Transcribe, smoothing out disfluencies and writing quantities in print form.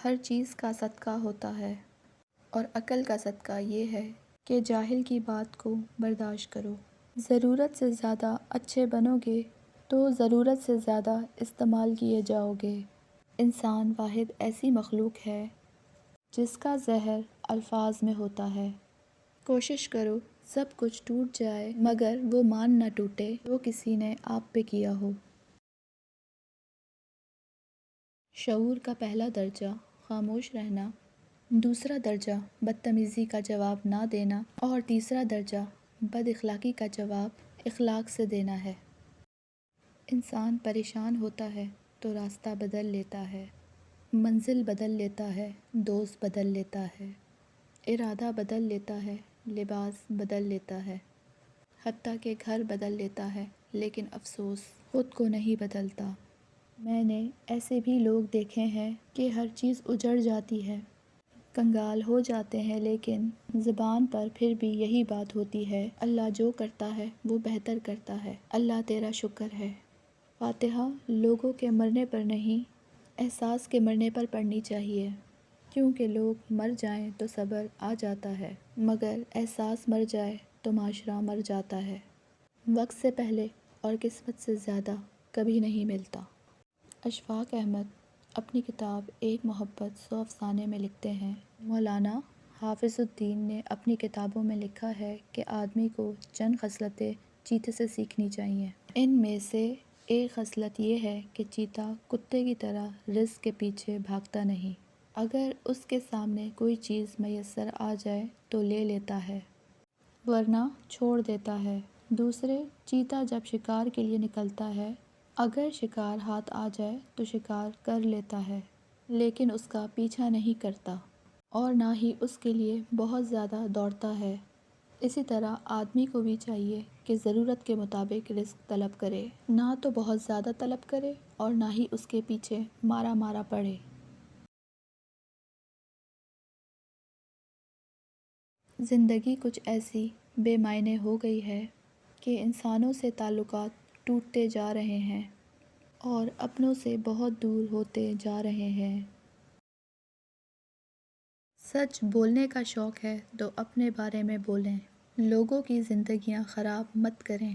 ہر چیز کا صدقہ ہوتا ہے اور عقل کا صدقہ یہ ہے کہ جاہل کی بات کو برداشت کرو۔ ضرورت سے زیادہ اچھے بنو گے تو ضرورت سے زیادہ استعمال کیے جاؤ گے۔ انسان واحد ایسی مخلوق ہے جس کا زہر الفاظ میں ہوتا ہے۔ کوشش کرو سب کچھ ٹوٹ جائے مگر وہ مان نہ ٹوٹے جو کسی نے آپ پہ کیا ہو۔ شعور کا پہلا درجہ خاموش رہنا، دوسرا درجہ بدتمیزی کا جواب نہ دینا اور تیسرا درجہ بد اخلاقی کا جواب اخلاق سے دینا ہے۔ انسان پریشان ہوتا ہے تو راستہ بدل لیتا ہے، منزل بدل لیتا ہے، دوست بدل لیتا ہے، ارادہ بدل لیتا ہے، لباس بدل لیتا ہے، حتیٰ کہ گھر بدل لیتا ہے، لیکن افسوس خود کو نہیں بدلتا۔ میں نے ایسے بھی لوگ دیکھے ہیں کہ ہر چیز اجڑ جاتی ہے، کنگال ہو جاتے ہیں، لیکن زبان پر پھر بھی یہی بات ہوتی ہے، اللہ جو کرتا ہے وہ بہتر کرتا ہے، اللہ تیرا شکر ہے۔ فاتحہ لوگوں کے مرنے پر نہیں، احساس کے مرنے پر پڑھنی چاہیے، کیونکہ لوگ مر جائیں تو صبر آ جاتا ہے، مگر احساس مر جائے تو معاشرہ مر جاتا ہے۔ وقت سے پہلے اور قسمت سے زیادہ کبھی نہیں ملتا۔ اشفاق احمد اپنی کتاب ایک محبت 100 افسانے میں لکھتے ہیں، مولانا حافظ الدین نے اپنی کتابوں میں لکھا ہے کہ آدمی کو چند خصلتیں چیتے سے سیکھنی چاہیے۔ ان میں سے ایک خصلت یہ ہے کہ چیتا کتے کی طرح رزق کے پیچھے بھاگتا نہیں، اگر اس کے سامنے کوئی چیز میسر آ جائے تو لے لیتا ہے، ورنہ چھوڑ دیتا ہے۔ دوسرے، چیتا جب شکار کے لیے نکلتا ہے، اگر شکار ہاتھ آ جائے تو شکار کر لیتا ہے، لیکن اس کا پیچھا نہیں کرتا اور نہ ہی اس کے لیے بہت زیادہ دوڑتا ہے۔ اسی طرح آدمی کو بھی چاہیے کہ ضرورت کے مطابق رزق طلب کرے، نہ تو بہت زیادہ طلب کرے اور نہ ہی اس کے پیچھے مارا مارا پڑے۔ زندگی کچھ ایسی بے معنی ہو گئی ہے کہ انسانوں سے تعلقات ٹوٹتے جا رہے ہیں اور اپنوں سے بہت دور ہوتے جا رہے ہیں۔ سچ بولنے کا شوق ہے تو اپنے بارے میں بولیں، لوگوں کی زندگیاں خراب مت کریں۔